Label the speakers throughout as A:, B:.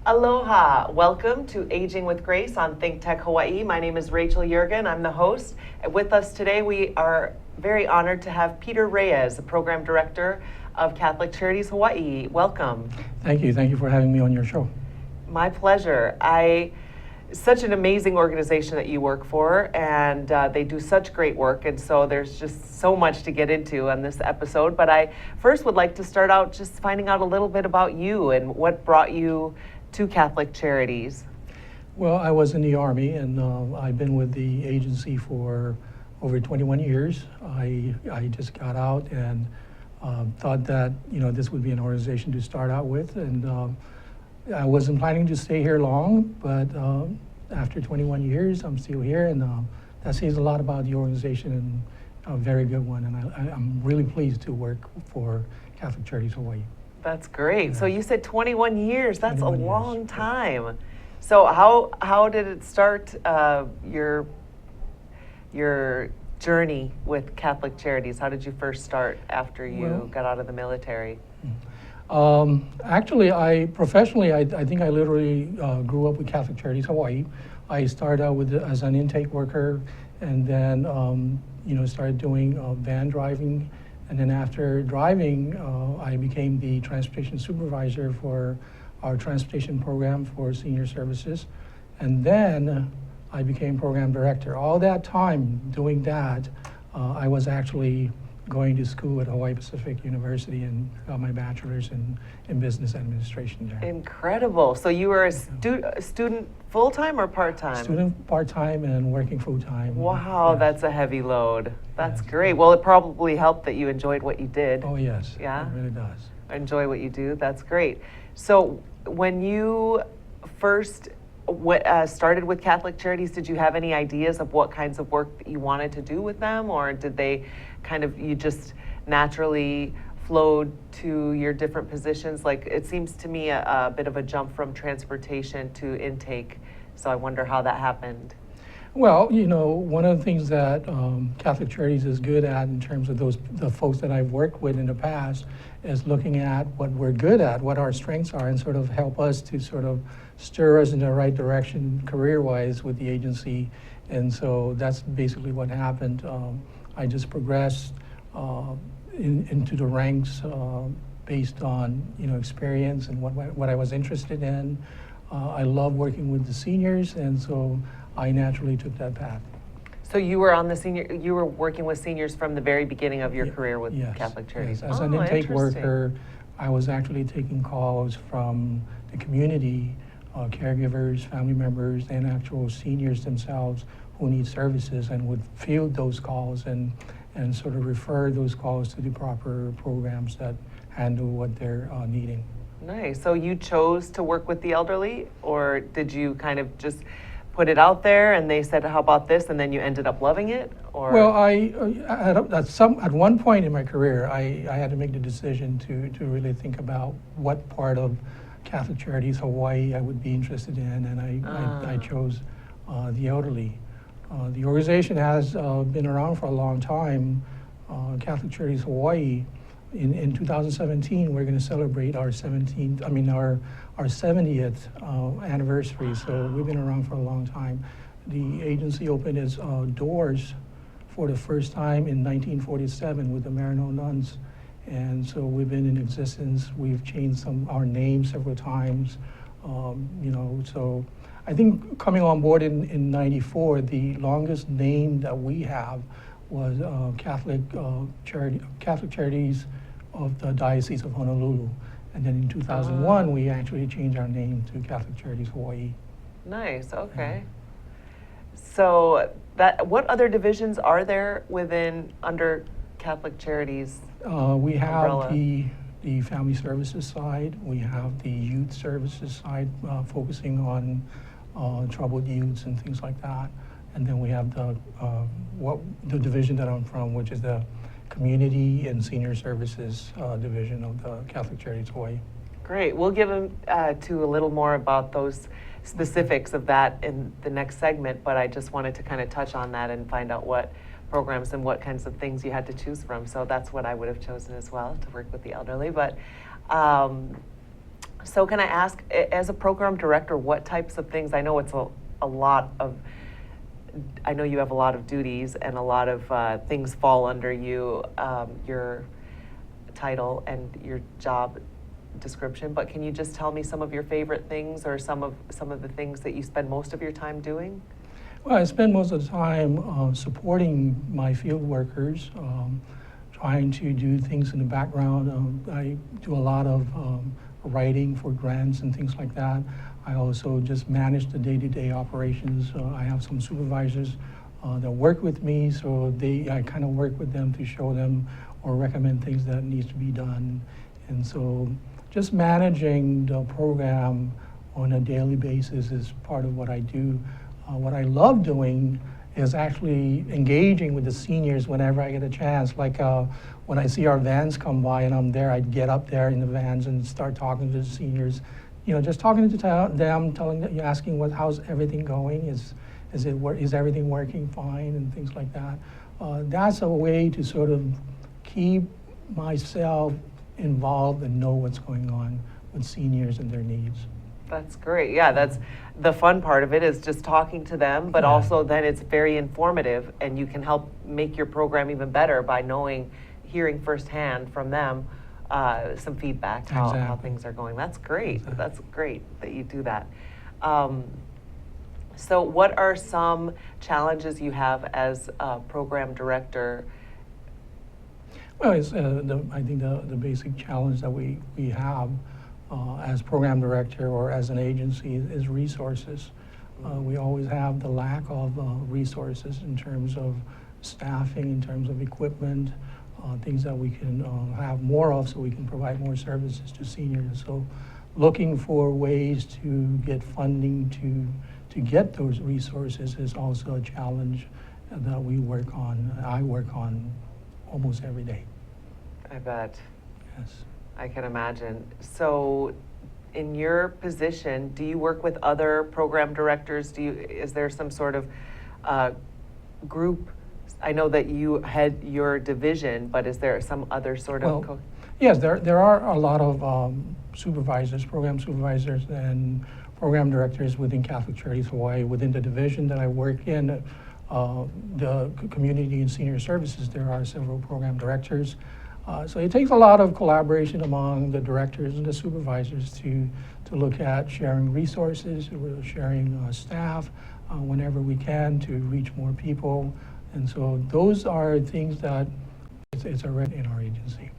A: Aloha! Welcome to Aging with Grace on ThinkTech Hawaii. My name is Rachael Yergan. I'm the host. With us today, we are very honored to have Peter Reyes, the Program Director of Catcholic Charities Hawaii. Welcome.
B: Thank you. Thank you for having me on your show.
A: My pleasure. Such an amazing organization that you work for, and they do such great work, and so there's just so much to get into on this episode. But I first would like to start out just finding out a little bit about you and what brought you to Catcholic Charities.
B: Well, I was in the Army, and I've been with the agency for over 21 years. I just got out and thought that this would be an organization to start out with, and I wasn't planning to stay here long, but after 21 years, I'm still here, and that says a lot about the organization, and a very good one. And I'm really pleased to work for Catcholic Charities Hawaii.
A: That's great. So you said 21 years. That's
B: 21
A: a
B: years.
A: long time. So how did it start your journey with Catcholic Charities? How did you first start after you got out of the military?
B: Actually, professionally, I think I literally grew up with Catcholic Charities Hawaii. I started out as an intake worker, and then started doing van driving, and then after driving, I became the transportation supervisor for our transportation program for senior services, and then I became program director. All that time doing that, I was actually going to school at Hawaii Pacific University and got my bachelor's in business administration there.
A: Incredible. So you were a student full-time or part-time?
B: Student part-time and working full-time.
A: Wow,
B: Yes.
A: That's a heavy load. That's
B: Yes.
A: great. Well, it probably helped that you enjoyed what you did.
B: Oh yes,
A: Yeah?
B: it really does.
A: Enjoy what you do. That's great. So when you first started with Catcholic Charities, did you have any ideas of what kinds of work that you wanted to do with them, or did they you just naturally flowed to your different positions? Like, it seems to me a bit of a jump from transportation to intake, so I wonder how that happened.
B: Well, one of the things that Catcholic Charities is good at in terms of the folks that I've worked with in the past is looking at what we're good at, what our strengths are, and sort of help us to sort of stir us in the right direction career-wise with the agency. And so that's basically what happened. I just progressed into the ranks based on experience and what I was interested in. I love working with the seniors, and so I naturally took that path.
A: So you were you were working with seniors from the very beginning of your career with
B: Yes.
A: Catcholic Charities.
B: Yes. As an intake
A: Interesting.
B: worker, I was actually taking calls from the community, caregivers, family members, and actual seniors themselves who need services, and would field those calls and sort of refer those calls to the proper programs that handle what they're needing.
A: Nice. So you chose to work with the elderly, or did you kind of just put it out there and they said, how about this, and then you ended up loving it? Or?
B: Well, at one point in my career, I had to make the decision to really think about what part of Catcholic Charities Hawaii I would be interested in, and I chose the elderly. The organization has been around for a long time. Catcholic Charities Hawaii, in 2017, we're going to celebrate our 70th anniversary. So we've been around for a long time. The agency opened its doors for the first time in 1947 with the Marino nuns, and so we've been in existence. We've changed our names several times. So I think coming on board in '94, the longest name that we have was Catcholic Charities of the Diocese of Honolulu. And then in 2001, we actually changed our name to Catcholic Charities Hawaii.
A: Nice, okay. So what other divisions are there under Catcholic Charities?
B: We have
A: umbrella?
B: the family services side. We have the youth services side, focusing on troubled youths and things like that. And then we have the division that I'm from, which is the Community and Senior Services division of the Catcholic Charities Hawaii.
A: Great. We'll give them to a little more about those specifics of that in the next segment, but I just wanted to kind of touch on that and find out what programs and what kinds of things you had to choose from. So that's what I would have chosen as well, to work with the elderly. But So can I ask, as a program director, what types of things, I know it's a lot of, I know you have a lot of duties and a lot of things fall under you, your title and your job description, but can you just tell me some of your favorite things or some of the things that you spend most of your time doing?
B: Well, I spend most of the time supporting my field workers, trying to do things in the background. I do a lot of writing for grants and things like that. I also just manage the day-to-day operations. I have some supervisors that work with me, so I kind of work with them to show them or recommend things that needs to be done. And so just managing the program on a daily basis is part of what I do. What I love doing is actually engaging with the seniors whenever I get a chance. Like when I see our vans come by and I'm there, I'd get up there in the vans and start talking to the seniors. You know, just talking to them, asking how's everything going? Is everything working fine and things like that. That's a way to sort of keep myself involved and know what's going on with seniors and their needs.
A: That's great. Yeah, that's the fun part of it is just talking to them, but also then it's very informative and you can help make your program even better by hearing firsthand from them some feedback, how things are going. That's great.
B: Exactly.
A: That's great that you do that. So what are some challenges you have as a program director?
B: Well, it's, I think the basic challenge that we have as program director or as an agency is resources. We always have the lack of resources in terms of staffing, in terms of equipment, things that we can have more of so we can provide more services to seniors. So looking for ways to get funding to get those resources is also a challenge that I work on almost every day.
A: I bet.
B: Yes.
A: I can imagine. So in your position, do you work with other program directors? Is there some sort of group? I know that you head your division, but is there some other sort of?
B: Yes, there are a lot of supervisors, program supervisors and program directors within Catholic Charities Hawaii. Within the division that I work in, the community and senior services, there are several program directors. So it takes a lot of collaboration among the directors and the supervisors to look at sharing resources, sharing staff whenever we can to reach more people. And so those are things that it's already in our agency.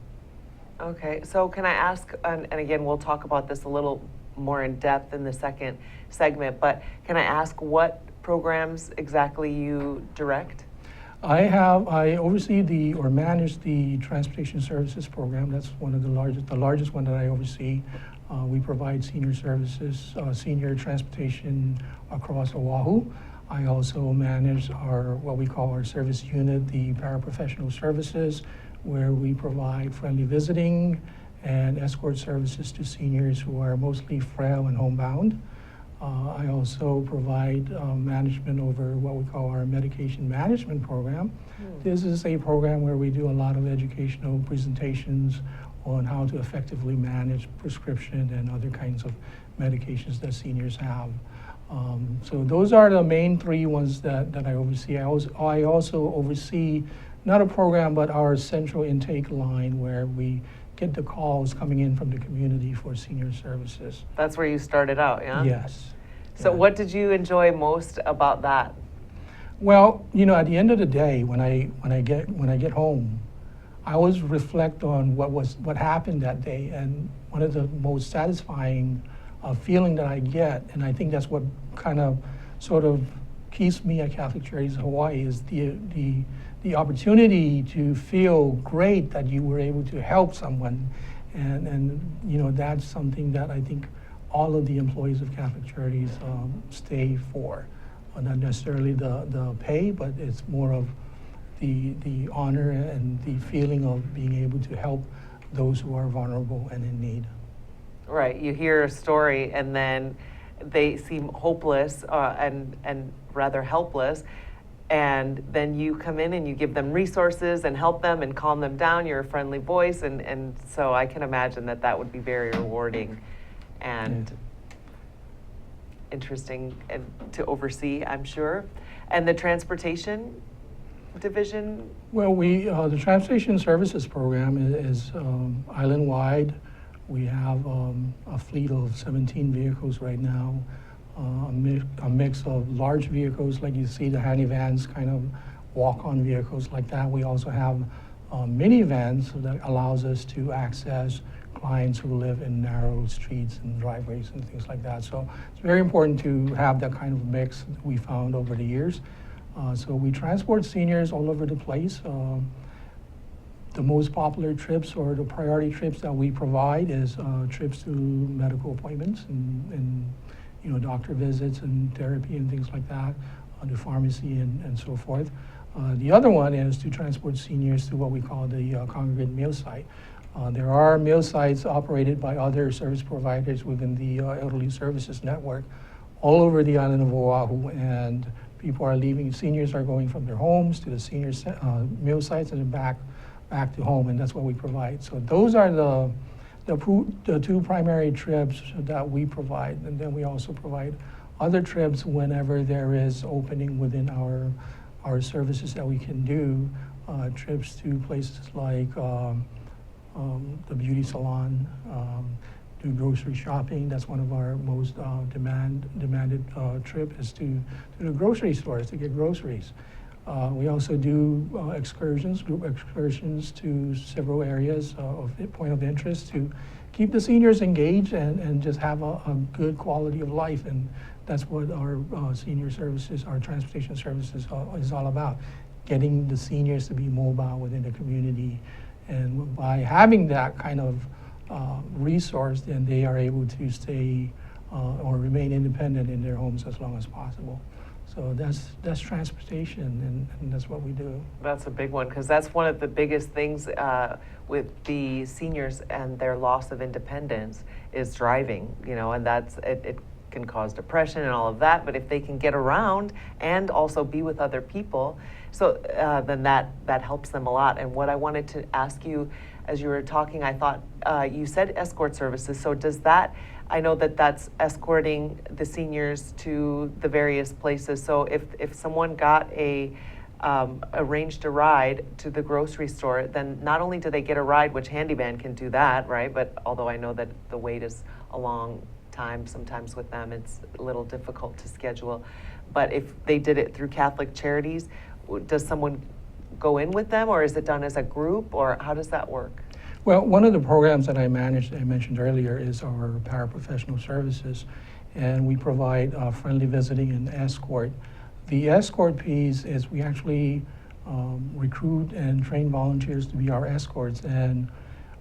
A: Okay, so can I ask, and again, we'll talk about this a little more in depth in the second segment, but can I ask what programs exactly you direct?
B: I oversee or manage the transportation services program. That's one of the largest one that I oversee. We provide senior services, senior transportation across Oahu. I also manage what we call our service unit, the paraprofessional services, where we provide friendly visiting and escort services to seniors who are mostly frail and homebound. I also provide management over what we call our medication management program. This is a program where we do a lot of educational presentations on how to effectively manage prescription and other kinds of medications that seniors have. So those are the main three ones that I oversee. I also oversee not a program, but our central intake line where we get the calls coming in from the community for senior services.
A: That's where you started out, yeah?
B: Yes.
A: So what did you enjoy most about that?
B: Well, you know, at the end of the day, when I get home, I always reflect on what happened that day, and one of the most satisfying feeling that I get, and I think that's what kind of sort of keeps me at Catholic Charities Hawaii, is the opportunity to feel great that you were able to help someone, and you know, that's something that I think all of the employees of Catholic Charities stay for. Not necessarily the pay, but it's more of the honor and the feeling of being able to help those who are vulnerable and in need.
A: Right, you hear a story and then they seem hopeless and rather helpless, and then you come in and you give them resources and help them and calm them down. You're a friendly voice, and so I can imagine that would be very rewarding. and interesting and to oversee, I'm sure. And the transportation division?
B: Well, the Transportation Services Program is island-wide. We have a fleet of 17 vehicles right now, a mix of large vehicles like you see, the handy vans, kind of walk-on vehicles like that. We also have minivans that allows us to access clients who live in narrow streets and driveways and things like that. So it's very important to have that kind of mix that we found over the years. So we transport seniors all over the place. The most popular trips or the priority trips that we provide is trips to medical appointments and doctor visits and therapy and things like that, to pharmacy and so forth. The other one is to transport seniors to what we call the congregate meal site. There are meal sites operated by other service providers within the Elderly Services Network all over the island of Oahu, and people are leaving. Seniors are going from their homes to the senior meal sites and then back to home, and that's what we provide. So those are the two primary trips that we provide, and then we also provide other trips whenever there is opening within our services that we can do, trips to places like the beauty salon, do grocery shopping. That's one of our most demanded trip is to the grocery stores to get groceries. We also do group excursions to several areas of point of interest to keep the seniors engaged and just have a good quality of life. And that's what our senior services, our transportation services is all about, getting the seniors to be mobile within the community. And by having that kind of resource, then they are able to stay or remain independent in their homes as long as possible. So that's transportation, and that's what we do. That's
A: a big one, because that's one of the biggest things with the seniors and their loss of independence is driving, and it can cause depression and all of that, but if they can get around and also be with other people, so then that helps them a lot. And what I wanted to ask you, as you were talking, I thought you said escort services, so does that, I know that's escorting the seniors to the various places, so if someone got arranged a ride to the grocery store, then not only do they get a ride, which handyman can do that, right, but although I know that the wait is a long time, sometimes with them it's a little difficult to schedule, but if they did it through Catholic Charities, does someone go in with them, or is it done as a group, or how does that work?
B: Well, one of the programs that I mentioned earlier is our paraprofessional services, and we provide friendly visiting and escort. The escort piece is we actually recruit and train volunteers to be our escorts, and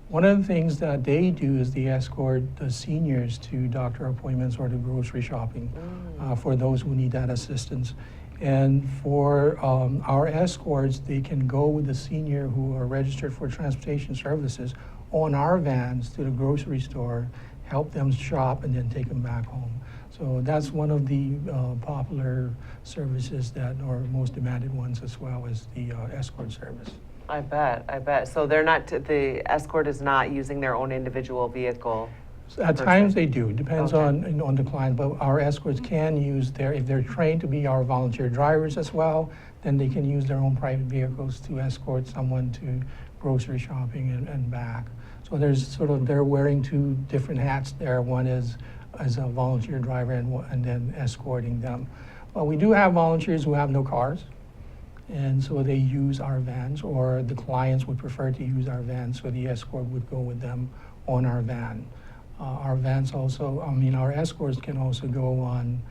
B: one of the things that they do is they escort the seniors to doctor appointments or to grocery shopping for those who need that assistance. And for our escorts, they can go with the senior who are registered for transportation services on our vans to the grocery store, help them shop, and then take them back home. So that's one of the popular services that are most demanded ones as well as the escort service.
A: I bet. So the escort is not using their own individual vehicle?
B: At times they do, depends on the client, but our escorts can use if they're trained to be our volunteer drivers as well, then they can use their own private vehicles to escort someone to grocery shopping and back. So they're wearing two different hats there. One is as a volunteer driver and then escorting them. But we do have volunteers who have no cars, and so they use our vans, or the clients would prefer to use our vans, so the escort would go with them on our van. Our vans also, our escorts can also go on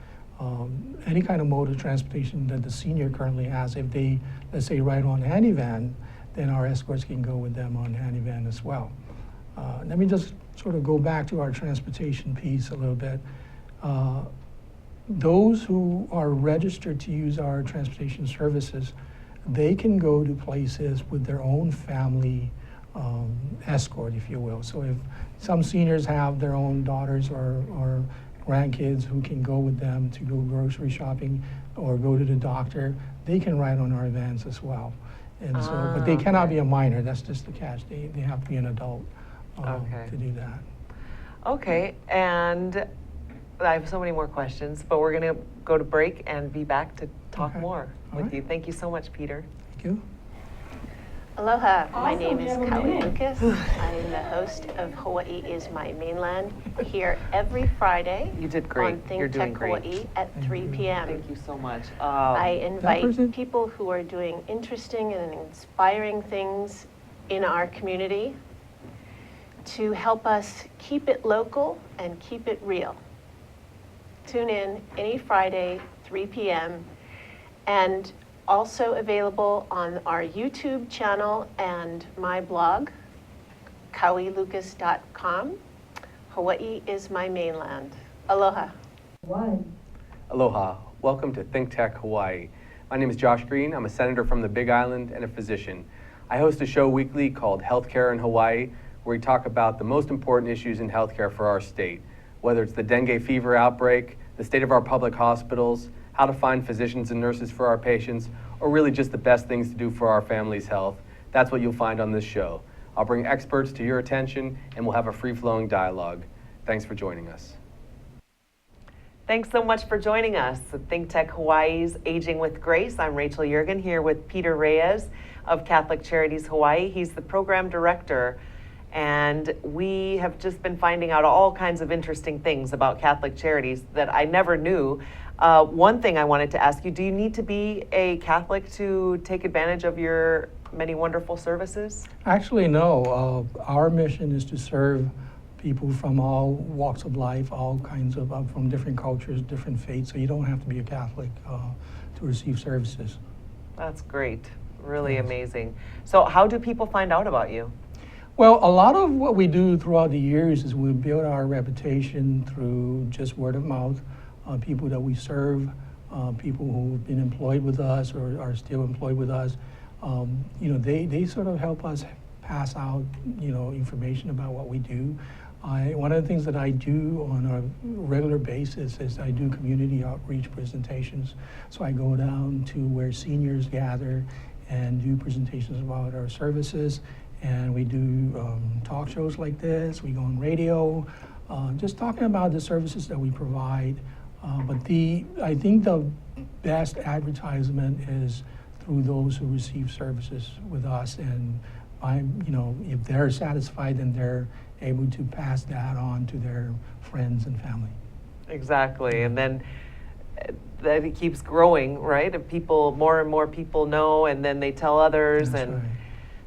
B: any kind of mode of transportation that the senior currently has. If they, let's say, ride on handy van, then our escorts can go with them on handy van as well. Let me just sort of go back to our transportation piece a little bit. Those who are registered to use our transportation services, they can go to places with their own family escort, if you will. So if some seniors have their own daughters or grandkids who can go with them to go grocery shopping or go to the doctor, they can ride on our vans as well. And so, but they cannot be a minor. That's just the catch. They have to be an adult to do that.
A: Okay, and I have so many more questions, but we're going to go to break and be back to talk
B: Okay.
A: more
B: All
A: with
B: right.
A: you. Thank you so much, Peter.
B: Thank you.
C: Aloha, my
D: Awesome,
C: name
D: we
C: is
D: have a
C: Kaui
D: minute.
C: Lucas. I'm the host of Hawaii is My Mainland, here every Friday
A: You did great.
C: on
A: You're doing
C: ThinkTech
A: great.
C: Hawaii at
B: Thank
C: 3
B: you.
C: p.m.
A: Thank you so much.
C: I invite
B: person-
C: people who are doing interesting and inspiring things in our community to help us keep it local and keep it real. Tune in any Friday, 3 p.m. and also available on our YouTube channel and my blog, kauilucas.com. Hawaii is my mainland. Aloha.
D: One.
E: Aloha. Welcome to ThinkTech Hawaii. My name is Josh Green. I'm a senator from the Big Island and a physician. I host a show weekly called Healthcare in Hawaii, where we talk about the most important issues in healthcare for our state, whether it's the dengue fever outbreak, the state of our public hospitals, how to find physicians and nurses for our patients, or really just the best things to do for our family's health. That's what you'll find on this show. I'll bring experts to your attention, and we'll have a free-flowing dialogue. Thanks for joining us.
A: Thanks so much for joining us at ThinkTech Hawaii's Aging with Grace. I'm Rachael Yergan here with Peter Reyes of Catholic Charities Hawaii. He's the program director, and we have just been finding out all kinds of interesting things about Catholic Charities that I never knew. One thing I wanted to ask you, do you need to be a Catholic to take advantage of your many wonderful services?
B: Actually, no. Our mission is to serve people from all walks of life, all kinds of, from different cultures, different faiths. So you don't have to be a Catholic to receive services.
A: That's great. Really
B: Yes.
A: amazing. So how do people find out about you?
B: Well, a lot of what we do throughout the years is we build our reputation through just word of mouth. People that we serve, people who've been employed with us or are still employed with us, they sort of help us pass out, information about what we do. One of the things that I do on a regular basis is I do community outreach presentations. So I go down to where seniors gather and do presentations about our services. And we do talk shows like this. We go on radio, just talking about the services that we provide. But I think the best advertisement is through those who receive services with us. And if they're satisfied, then they're able to pass that on to their friends and family.
A: Exactly. And then that it keeps growing, right? If more and more people know, and then they tell others.
B: That's
A: and
B: right.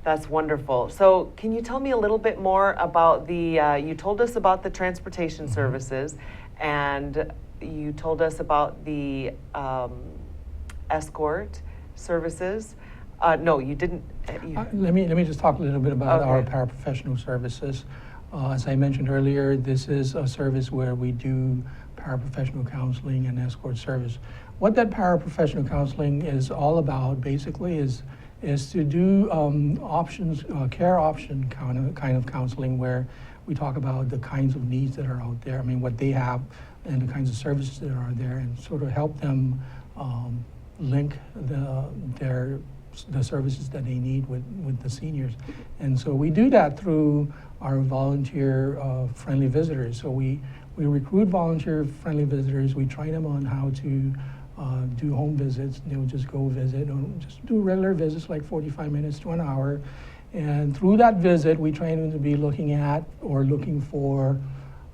A: That's wonderful. So can you tell me a little bit more about you told us about the transportation services, and you told us about the escort services. No, you didn't.
B: Let me just talk a little bit about our
A: Okay.
B: paraprofessional services. As I mentioned earlier, this is a service where we do paraprofessional counseling and escort service. What that paraprofessional counseling is all about, basically, is to do care option kind of counseling, where we talk about the kinds of needs that are out there. I mean, what they have and the kinds of services that are there, and sort of help them link the services that they need with the seniors. And so we do that through our volunteer friendly visitors. So we recruit volunteer friendly visitors. We train them on how to do home visits. They'll just go visit, or just do regular visits, like 45 minutes to an hour. And through that visit, we train them to be looking at or looking for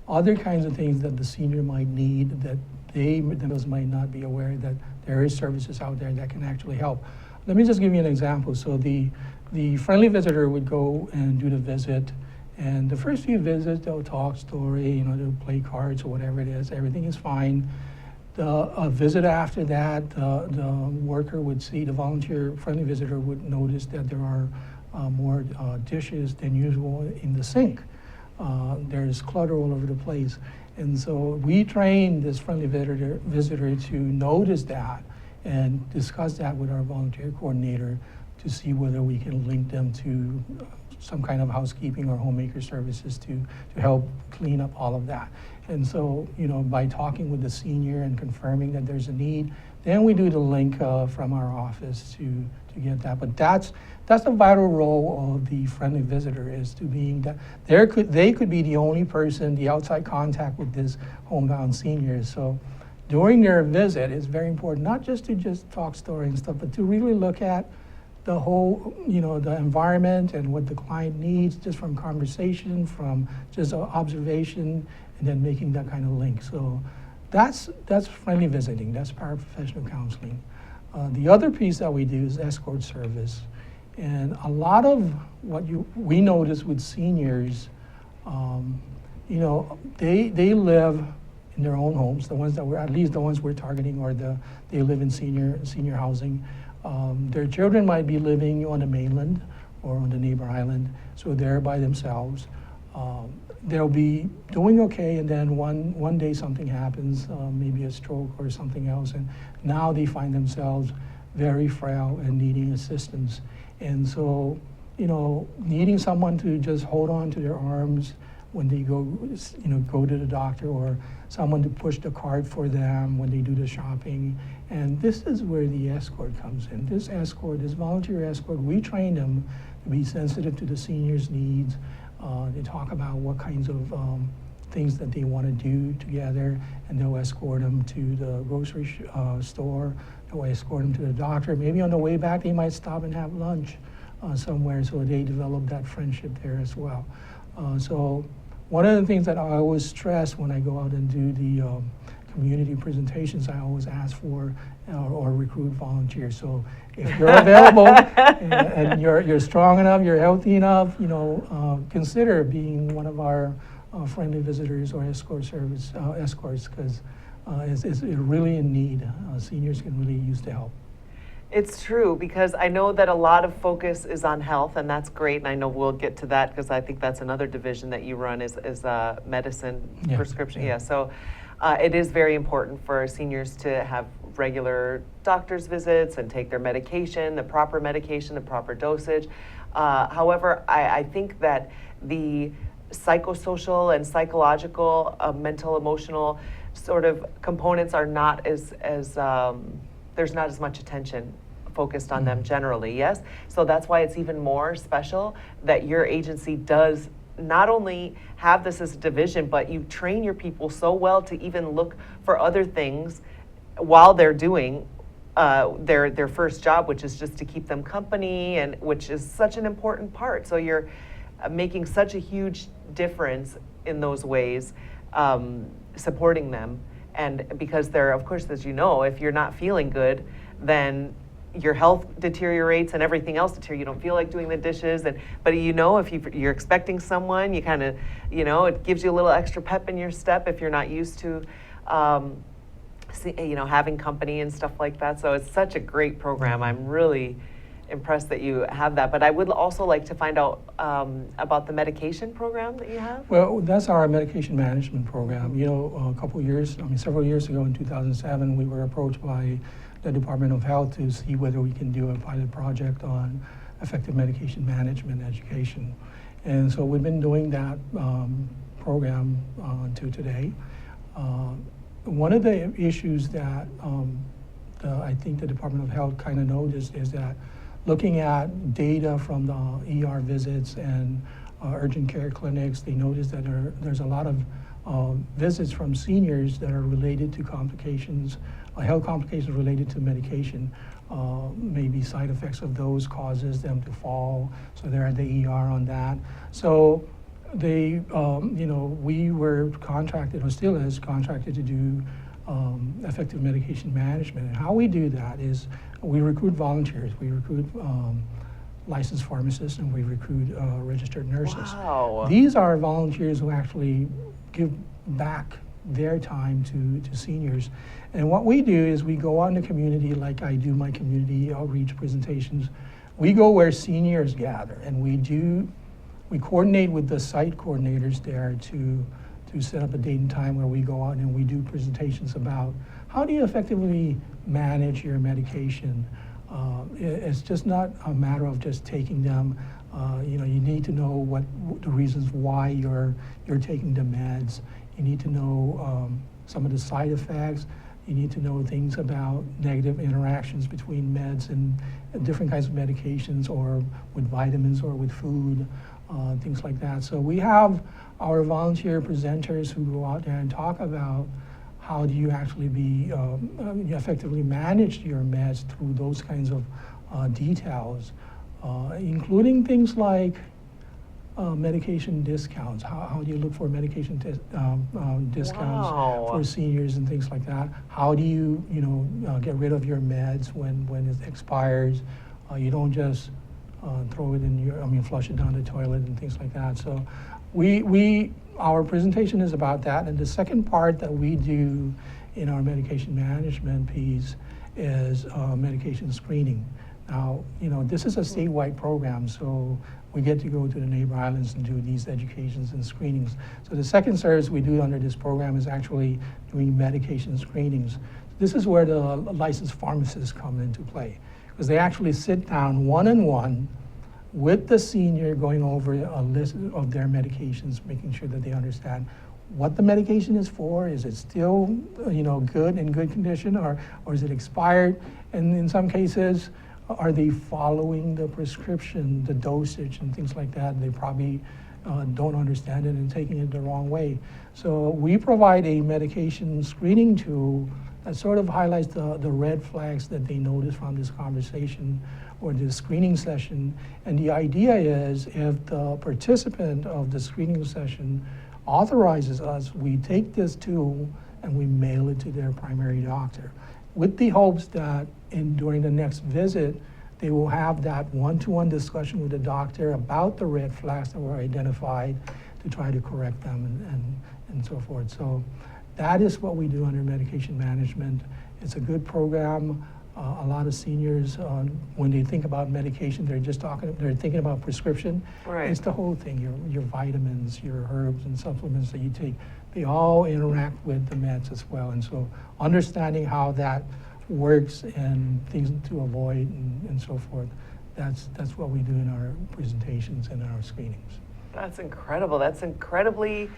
B: other kinds of things that the senior might need, that they themselves might not be aware that there is services out there that can actually help. Let me just give you an example. So the friendly visitor would go and do the visit, and the first few visits, they'll talk story, they'll play cards or whatever it is. Everything is fine. A visit after that, the worker would see, the volunteer friendly visitor would notice that there are more dishes than usual in the sink. There's clutter all over the place. And so we train this friendly visitor to notice that and discuss that with our volunteer coordinator to see whether we can link them to some kind of housekeeping or homemaker services to help clean up all of that. And so, by talking with the senior and confirming that there's a need, Then we do the link from our office to get that. But that's the vital role of the friendly visitor, is to being that they could be the only person, the outside contact with this homebound seniors. So during their visit, it's very important not just to just talk story and stuff, but to really look at the whole, the environment and what the client needs, just from conversation, from just observation, and then making that kind of link. So that's friendly visiting, that's paraprofessional counseling. The other piece that we do is escort service. And a lot of what we notice with seniors, they live in their own homes, the ones that at least the ones we're targeting, or they live in senior housing. Their children might be living on the mainland or on the neighbor island, so they're by themselves. They'll be doing okay, and then one day something happens, maybe a stroke or something else, and now they find themselves very frail and needing assistance. And so, needing someone to just hold on to their arms when they go to the doctor, or someone to push the cart for them when they do the shopping. And this is where the escort comes in. This volunteer escort, we train them to be sensitive to the seniors' needs. They talk about what kinds of things that they want to do together, and they'll escort them to the grocery store, they'll escort them to the doctor. Maybe on the way back, they might stop and have lunch somewhere, so they develop that friendship there as well. So one of the things that I always stress when I go out and do the community presentations, I always ask for or recruit volunteers. So if you're available and you're strong enough, you're healthy enough, consider being one of our friendly visitors or escorts, because it's really in need. Seniors can really use the help.
A: It's true, because I know that a lot of focus is on health, and that's great, and I know we'll get to that, because I think that's another division that you run is medicine,
B: Yeah,
A: prescription.
B: yeah.
A: Yeah, so it is very important for seniors to have regular doctor's visits and take their medication, the proper dosage. However, I think that the psychosocial and psychological, mental, emotional sort of components are not as there's not as much attention focused on them generally, yes? So that's why it's even more special that your agency does not only have this as a division, but you train your people so well to even look for other things while they're doing their first job, which is just to keep them company, and which is such an important part. So you're making such a huge difference in those ways, supporting them. And because they're, of course, as you know, if you're not feeling good, then your health deteriorates and everything else deteriorates. You don't feel like doing the dishes, but if you're expecting someone, you kind of, it gives you a little extra pep in your step if you're not used to, having company and stuff like that. So it's such a great program. I'm really impressed that you have that. But I would also like to find out about the medication program that you have.
B: Well, that's our medication management program. Several years ago in 2007, we were approached by the Department of Health to see whether we can do a pilot project on effective medication management education. And so we've been doing that program to today. One of the issues that I think the Department of Health kind of noticed is that looking at data from the ER visits and urgent care clinics, they noticed that there's a lot of visits from seniors that are related to complications, health complications related to medication. Maybe side effects of those causes them to fall, so they're at the ER on that. So they, we were contracted, or still is contracted, to do effective medication management. And how we do that is we recruit volunteers, we recruit licensed pharmacists, and we recruit registered nurses.
A: Wow.
B: These are volunteers who actually give back their time to seniors. And what we do is we go out in the community, like I do my community outreach presentations. We go where seniors gather, and we coordinate with the site coordinators there to set up a date and time where we go out and we do presentations about how do you effectively manage your medication. It's just not a matter of just taking them. You need to know what the reasons why you're taking the meds. You need to know some of the side effects. You need to know things about negative interactions between meds and different kinds of medications, or with vitamins or with food, things like that. So we have our volunteer presenters who go out there and talk about how do you actually be effectively manage your meds through those kinds of details, including things like medication discounts. How do you look for medication discounts
A: Wow.
B: for seniors and things like that? How do you get rid of your meds when it expires? You don't just throw it in flush it down the toilet and things like that. So our presentation is about that. And the second part that we do in our medication management piece is medication screening. Now, this is a statewide program, so we get to go to the neighbor islands and do these educations and screenings. So the second service we do under this program is actually doing medication screenings. This is where the licensed pharmacists come into play, because they actually sit down one-on-one with the senior, going over a list of their medications, making sure that they understand what the medication is for. Is it still good, in good condition, or is it expired? And in some cases, are they following the prescription, the dosage, and things like that? They probably don't understand it and taking it the wrong way. So we provide a medication screening tool that sort of highlights the red flags that they notice from this conversation or this screening session. And the idea is, if the participant of the screening session authorizes us, we take this tool and we mail it to their primary doctor, with the hopes that during the next visit, they will have that one-to-one discussion with the doctor about the red flags that were identified to try to correct them and so forth. So that is what we do under medication management. It's a good program. A lot of seniors, when they think about medication, they're thinking about prescription.
A: Right.
B: It's the whole thing, your vitamins, your herbs and supplements that you take. They all interact with the meds as well. And so understanding how that works and things to avoid and so forth, that's what we do in our presentations and our screenings.
A: That's incredible. That's incredibly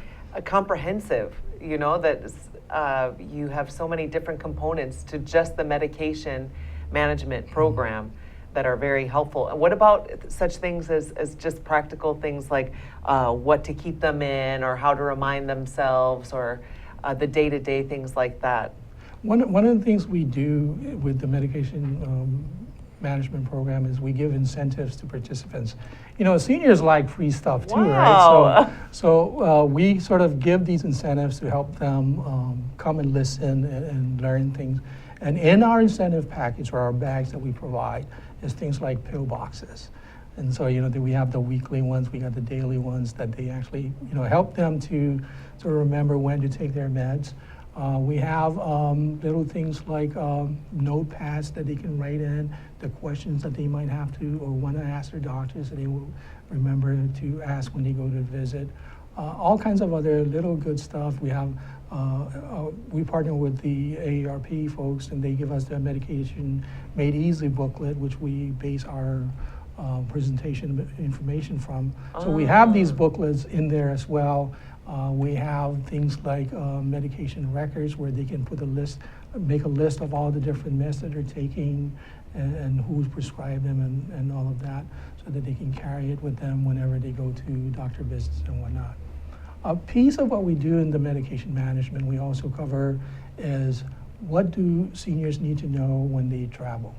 A: comprehensive, that you have so many different components to just the medication management program that are very helpful. And what about such things as just practical things like what to keep them in, or how to remind themselves, or the day-to-day things like that?
B: One of the things we do with the medication management program is we give incentives to participants. Seniors like free stuff too,
A: Wow.
B: right? So we sort of give these incentives to help them come and listen and learn things. And in our incentive package, or our bags that we provide, is things like pill boxes. And so, we have the weekly ones, we got the daily ones that they actually, help them to sort of remember when to take their meds. We have little things like notepads that they can write in, the questions that they might have to or want to ask their doctors that they will remember to ask when they go to visit. All kinds of other little good stuff. We have, we partner with the AARP folks, and they give us the Medication Made Easy booklet, which we base our presentation information from. So we have these booklets in there as well. We have things like medication records, where they can put make a list of all the different meds that they're taking and who's prescribed them and all of that, so that they can carry it with them whenever they go to doctor visits and whatnot. A piece of what we do in the medication management we also cover is, what do seniors need to know when they travel?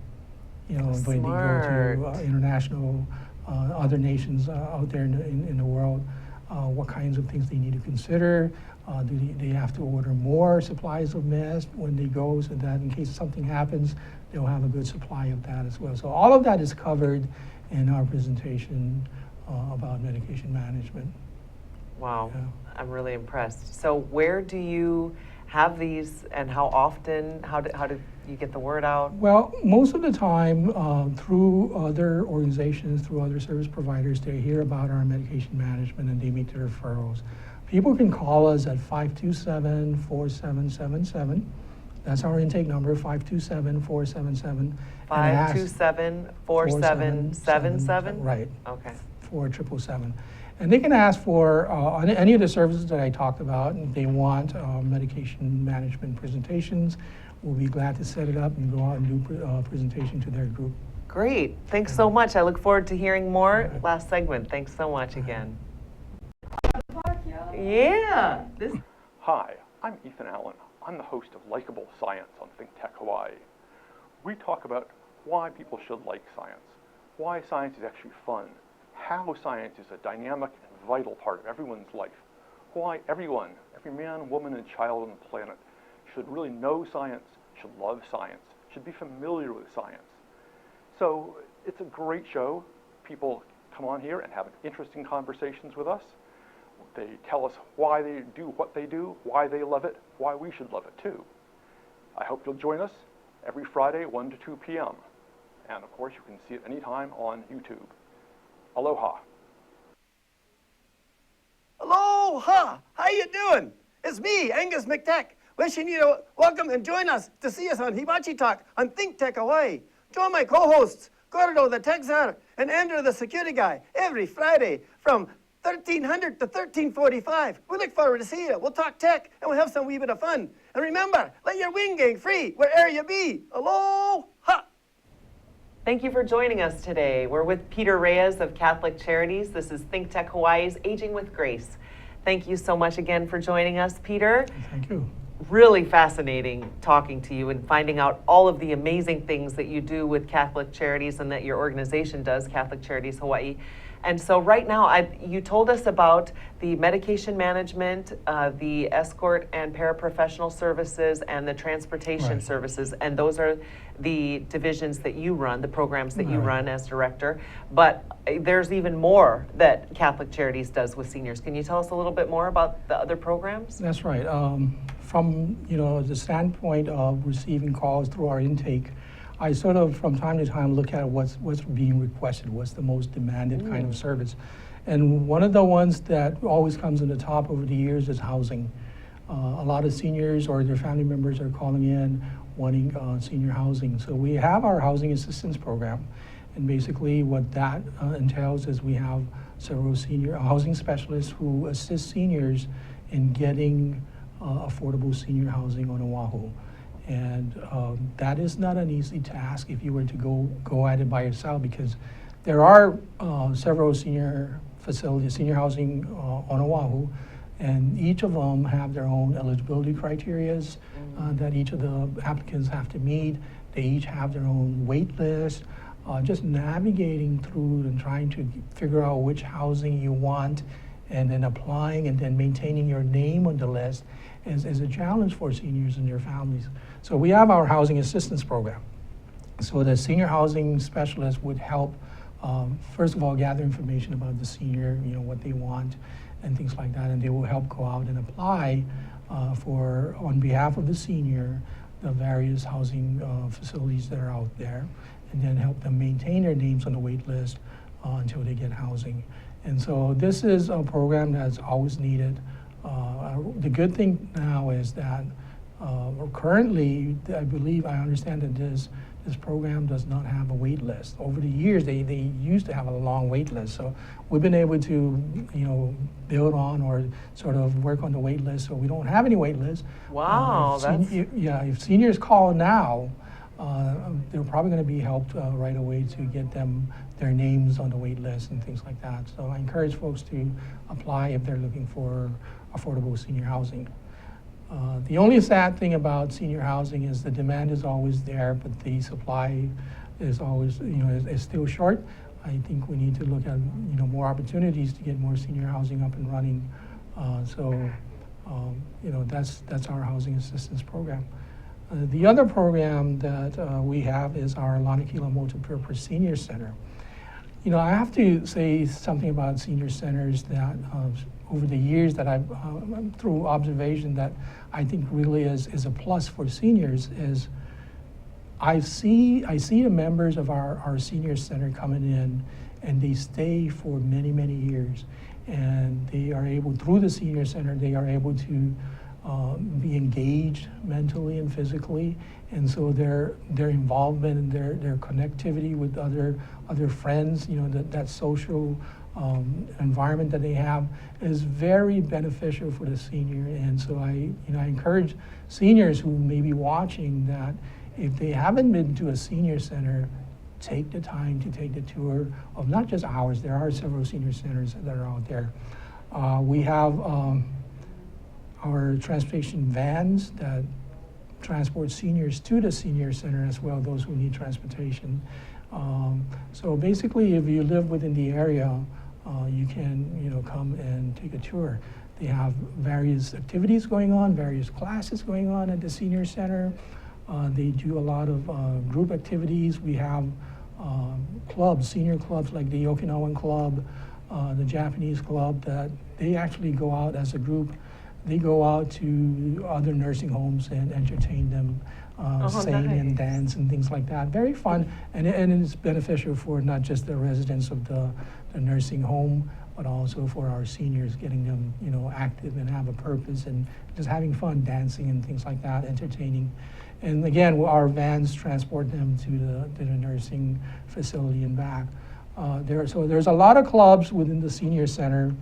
B: When they go to international, other nations out there in the world. What kinds of things they need to consider. Do they have to order more supplies of meds when they go, so that in case something happens, they'll have a good supply of that as well. So all of that is covered in our presentation about medication management.
A: Wow,
B: Yeah.
A: I'm really impressed. So where do you have these, and how often? How do you get the word out?
B: Well, most of the time, through other organizations, through other service providers, they hear about our medication management and they make the referrals. People can call us at 527-4777. That's our intake number, 527-4777.
A: 527-4777?
B: Right.
A: Okay.
B: 4777. And they can ask for any of the services that I talked about. If they want medication management presentations, we'll be glad to set it up and go out and do presentation to their group.
A: Great. Thanks so much. I look forward to hearing more. Last segment. Thanks so much again. Yeah.
D: Hi, I'm Ethan Allen. I'm the host of Likeable Science on ThinkTech Hawaii. We talk about why people should like science, why science is actually fun, how science is a dynamic and vital part of everyone's life, why everyone, every man, woman, and child on the planet should really know science, should love science, should be familiar with science. So it's a great show. People come on here and have interesting conversations with us. They tell us why they do what they do, why they love it, why we should love it too. I hope you'll join us every Friday, 1 to 2 p.m. And of course, you can see it anytime on YouTube. Aloha.
F: Aloha! How you doing? It's me, Angus McTech, wishing you to welcome and join us to see us on Hibachi Talk on ThinkTech Hawaii. Join my co-hosts, Gordo the Tech Czar and Andrew the Security Guy, every Friday from 1300 to 1345. We look forward to seeing you. We'll talk tech and we'll have some wee bit of fun. And remember, let your wing gang free wherever you be. Aloha!
A: Thank you for joining us today. We're with Peter Reyes of Catcholic Charities. This is ThinkTech Hawaii's Aging with Grace. Thank you so much again for joining us, Peter.
B: Thank you.
A: Really fascinating talking to you and finding out all of the amazing things that you do with Catcholic Charities and that your organization does, Catcholic Charities Hawaii. And so right now, you told us about the medication management, the escort and paraprofessional services, and the transportation services, and those are the divisions that you run, the programs that you run as director. But there's even more that Catcholic Charities does with seniors. Can you tell us a little bit more about the other programs?
B: That's right. From the standpoint of receiving calls through our intake, I sort of, from time to time, look at what's being requested, what's the most demanded kind of service. And one of the ones that always comes in the top over the years is housing. A lot of seniors or their family members are calling in wanting senior housing. So we have our housing assistance program. And basically what that entails is we have several senior housing specialists who assist seniors in getting affordable senior housing on Oahu. And that is not an easy task if you were to go at it by yourself, because there are several senior facilities, senior housing on Oahu, and each of them have their own eligibility criteria that each of the applicants have to meet. They each have their own wait list. Just navigating through and trying to figure out which housing you want and then applying and then maintaining your name on the list is a challenge for seniors and their families. So we have our housing assistance program. So the senior housing specialist would help, first of all, gather information about the senior, what they want and things like that, and they will help go out and apply for, on behalf of the senior, the various housing facilities that are out there, and then help them maintain their names on the wait list until they get housing. And so this is a program that's always needed. The good thing now is that currently, I understand that this program does not have a wait list. Over the years, they used to have a long wait list. So we've been able to, build on or sort of work on the wait list, so we don't have any wait list.
A: Wow,
B: if seniors call now, they're probably going to be helped right away to get their names on the wait list and things like that. So I encourage folks to apply if they're looking for affordable senior housing. The only sad thing about senior housing is the demand is always there, but the supply is always, is still short. I think we need to look at, more opportunities to get more senior housing up and running. That's our housing assistance program. The other program that we have is our Lanakila Multipurpose Senior Center. I have to say something about senior centers that over the years that I've, through observation, that I think really is a plus for seniors is I see the members of our senior center coming in and they stay for many, many years. And they are able, through the senior center, they are able to be engaged mentally and physically, and so their involvement and their connectivity with other friends, that social environment that they have is very beneficial for the senior. And so I encourage seniors who may be watching that if they haven't been to a senior center, take the time to take the tour of not just ours. There are several senior centers that are out there. We have our transportation vans that transport seniors to the senior center as well, those who need transportation. So basically, if you live within the area, you can come and take a tour. They have various activities going on, various classes going on at the senior center. They do a lot of group activities. We have clubs, senior clubs like the Okinawan Club, the Japanese Club, that they actually go out as a group. They go out to other nursing homes and entertain them, sing and dance and things like that. Very fun, and it's beneficial for not just the residents of the nursing home, but also for our seniors, getting them active and have a purpose and just having fun, dancing and things like that, entertaining. And again, our vans transport them to the nursing facility and back. So there's a lot of clubs within the senior center.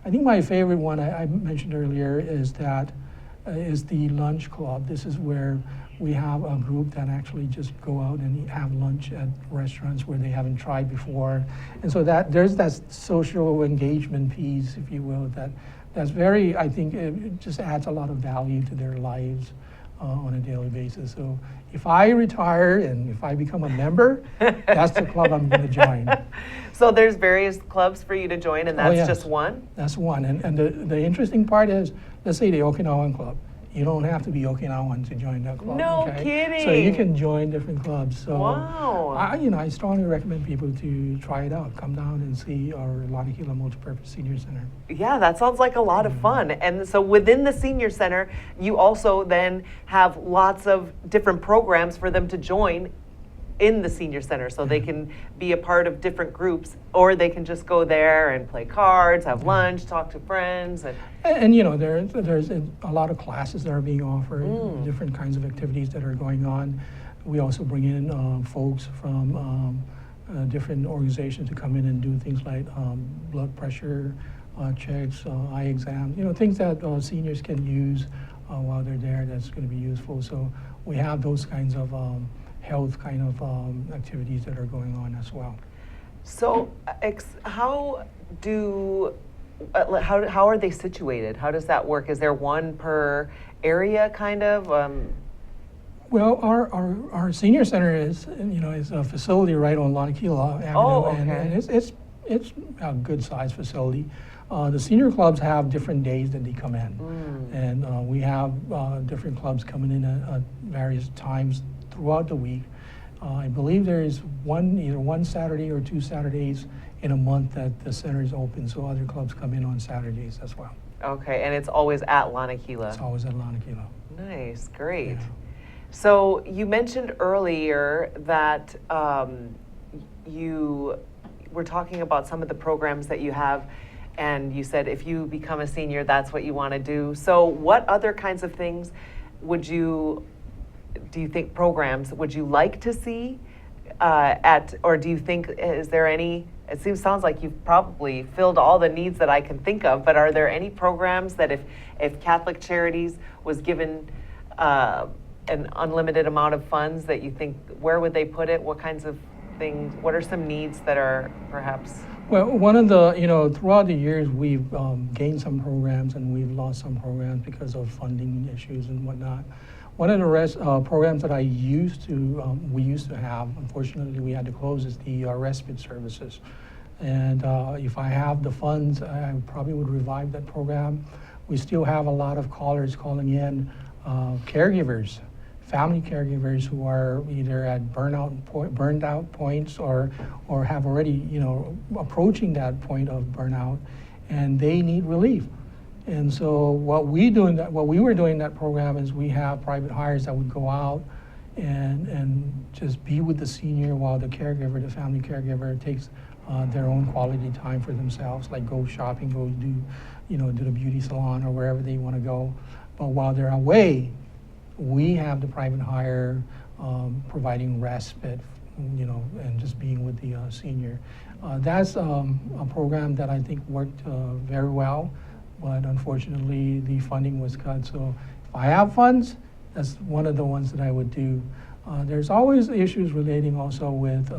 B: I think my favorite one I mentioned earlier is the lunch club. This is where we have a group that actually just go out and have lunch at restaurants where they haven't tried before. And so there's that social engagement piece, if you will, that's very, I think it just adds a lot of value to their lives on a daily basis. So if I retire and if I become a member, that's the club I'm going to join.
A: So there's various clubs for you to join, and that's
B: yes.
A: just one?
B: That's one. And the interesting part is, let's say the Okinawan Club. You don't have to be Okinawan to join that club.
A: No
B: okay?
A: kidding.
B: So you can join different clubs. So
A: wow.
B: I strongly recommend people to try it out. Come down and see our Lanakila Multipurpose Senior Center.
A: Yeah, that sounds like a lot of fun. And so within the senior center, you also then have lots of different programs for them to join in the senior center, so they can be a part of different groups, or they can just go there and play cards, have lunch, talk to friends.
B: And there's a lot of classes that are being offered, different kinds of activities that are going on. We also bring in folks from different organizations to come in and do things like blood pressure checks, eye exams, things that seniors can use while they're there that's going to be useful. So we have those kinds of health kind of activities that are going on as well.
A: So how are they situated? How does that work? Is there one per area kind of?
B: Well, our senior center is a facility right on Lanakila Avenue,
A: Oh, okay.
B: and it's a good sized facility. The senior clubs have different days that they come in, and we have different clubs coming in at various times throughout the week. I believe there is either one Saturday or 2 Saturdays in a month that the center is open, so other clubs come in on Saturdays as well.
A: Okay, and it's always at Lanakila.
B: It's always at Lanakila.
A: Nice, great.
B: Yeah.
A: So you mentioned earlier that you were talking about some of the programs that you have, and you said if you become a senior, that's what you want to do. So what other kinds of things do you think programs would you like to see or do you think, is there any, sounds like you've probably filled all the needs that I can think of, but are there any programs that if Catholic Charities was given an unlimited amount of funds that you think, where would they put it? What kinds of things, what are some needs that are perhaps?
B: Well, one of the, throughout the years, we've gained some programs and we've lost some programs because of funding issues and whatnot. One of the programs that we used to have, unfortunately we had to close, is the respite services. And if I have the funds, I probably would revive that program. We still have a lot of callers calling in, caregivers, family caregivers who are either at burned out points or have already, approaching that point of burnout, and they need relief. And so what we were doing in that program is we have private hires that would go out and just be with the senior while the caregiver, the family caregiver, takes their own quality time for themselves, like go shopping, go do the beauty salon or wherever they want to go. But while they're away, we have the private hire providing respite you know, and just being with the senior. That's a program that I think worked very well, but unfortunately the funding was cut. So if I have funds, that's one of the ones that I would do. There's always issues relating also with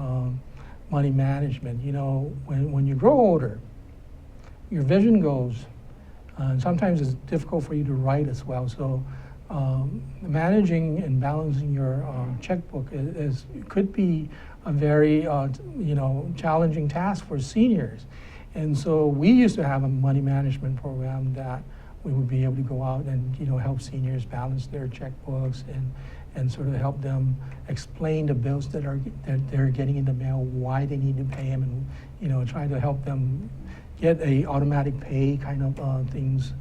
B: money management. You know, when you grow older, your vision goes, and sometimes it's difficult for you to write as well. So managing and balancing your checkbook could be a very you know, challenging task for seniors. And so we used to have a money management program that we would be able to go out and, you know, help seniors balance their checkbooks and sort of help them explain the bills that they're getting in the mail, why they need to pay them, and, you know, try to help them get a automatic pay kind of things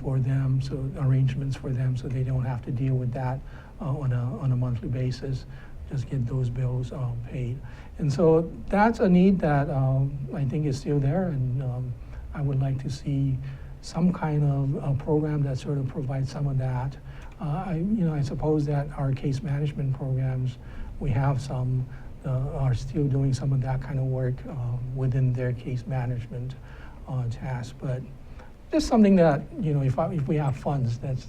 B: for them, so arrangements for them, so they don't have to deal with that on a monthly basis. Just get those bills paid. And so that's a need that I think is still there, and I would like to see some kind of program that sort of provides some of that. I suppose that our case management programs, we have some, are still doing some of that kind of work within their case management tasks. But just something that, you know, if we have funds, that's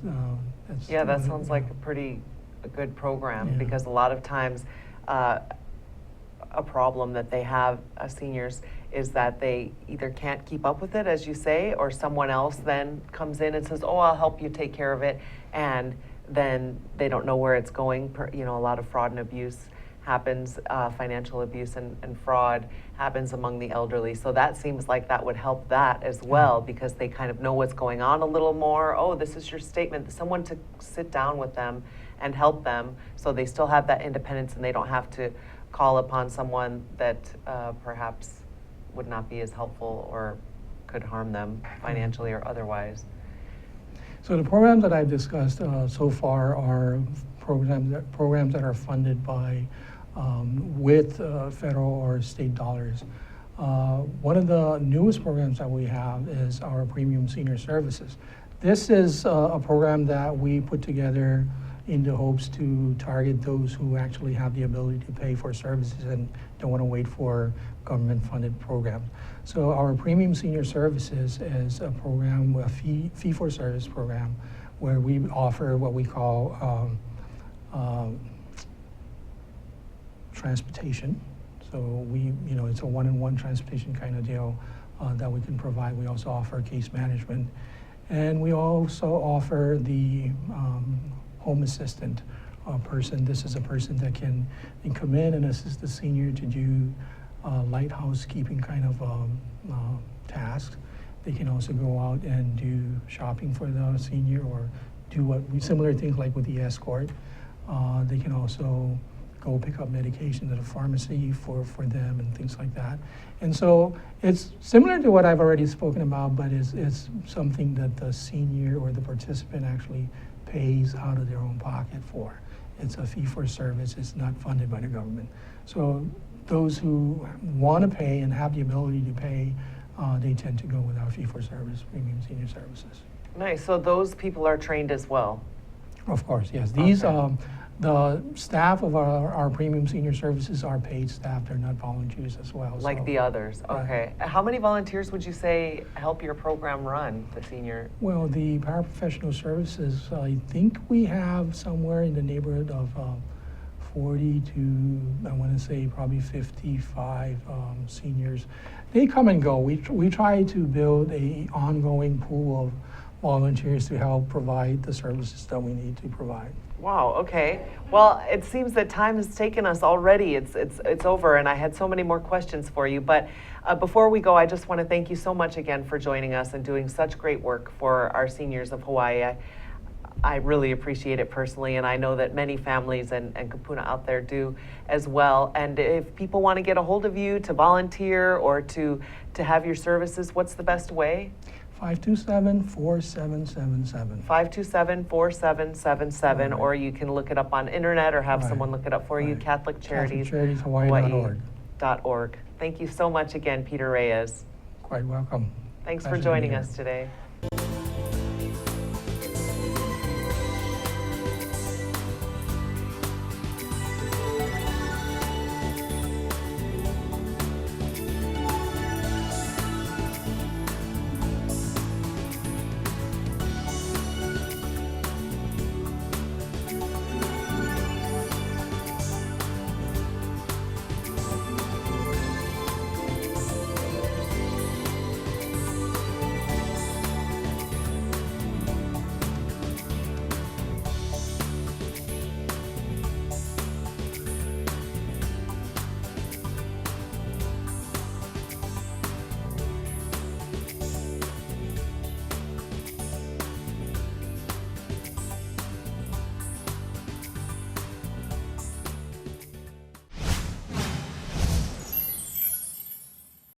A: Yeah, that sounds like a good program,
B: Yeah.
A: because a lot of times a problem that they have, seniors, is that they either can't keep up with it, as you say, or someone else then comes in and says, oh, I'll help you take care of it, and then they don't know where it's going. You know, a lot of fraud and abuse happens, financial abuse and fraud happens among the elderly. So that seems like that would help that as well, because they kind of know what's going on a little more. Oh, this is your statement. Someone to sit down with them and help them, so they still have that independence and they don't have to call upon someone that perhaps would not be as helpful or could harm them financially or otherwise.
B: So the programs that I've discussed so far are programs that are funded by with federal or state dollars. One of the newest programs that we have is our Premium Senior Services. This is a program that we put together in the hopes to target those who actually have the ability to pay for services and don't want to wait for government-funded programs. So our Premium Senior Services is a program, a fee-for-service program, where we offer what we call transportation. So it's a one-on-one transportation kind of deal that we can provide. We also offer case management, and we also offer the home assistant person. This is a person that can come in and assist the senior to do light housekeeping kind of tasks. They can also go out and do shopping for the senior, or do similar things like with the escort. They can also go pick up medication at a pharmacy for them and things like that. And so it's similar to what I've already spoken about, but it's something that the senior or the participant actually pays out of their own pocket for. It's a fee for service. It's not funded by the government. So those who want to pay and have the ability to pay, they tend to go with our fee for service, Premium Senior Services.
A: Nice. So those people are trained as well?
B: Of course, yes. These
A: Okay.
B: the staff of our Premium Senior Services are paid staff. They're not volunteers as well.
A: Like
B: so-
A: the others,
B: Right.
A: okay. How many volunteers would you say help your program run, the senior?
B: Well, the paraprofessional services, I think we have somewhere in the neighborhood of 40 to, I want to say, probably 55 seniors. They come and go. We try to build a ongoing pool of volunteers to help provide the services that we need to provide.
A: Wow, okay. Well, it seems that time has taken us already. It's over, and I had so many more questions for you. But before we go, I just want to thank you so much again for joining us and doing such great work for our seniors of Hawaii. I really appreciate it personally, and I know that many families and Kapuna out there do as well. And if people want to get a hold of you to volunteer or to have your services, what's the best way?
B: 527-4777.
A: 527-4777,
B: Right.
A: or you can look it up on internet or have
B: Right.
A: someone look it up for you,
B: Right.
A: Catholic Charities
B: CatholicCharitiesHawaii.org.
A: Hawaii.org. Thank you so much again, Peter Reyes.
B: Quite welcome.
A: Thanks for
B: Pleasure to be
A: joining
B: here.
A: us today.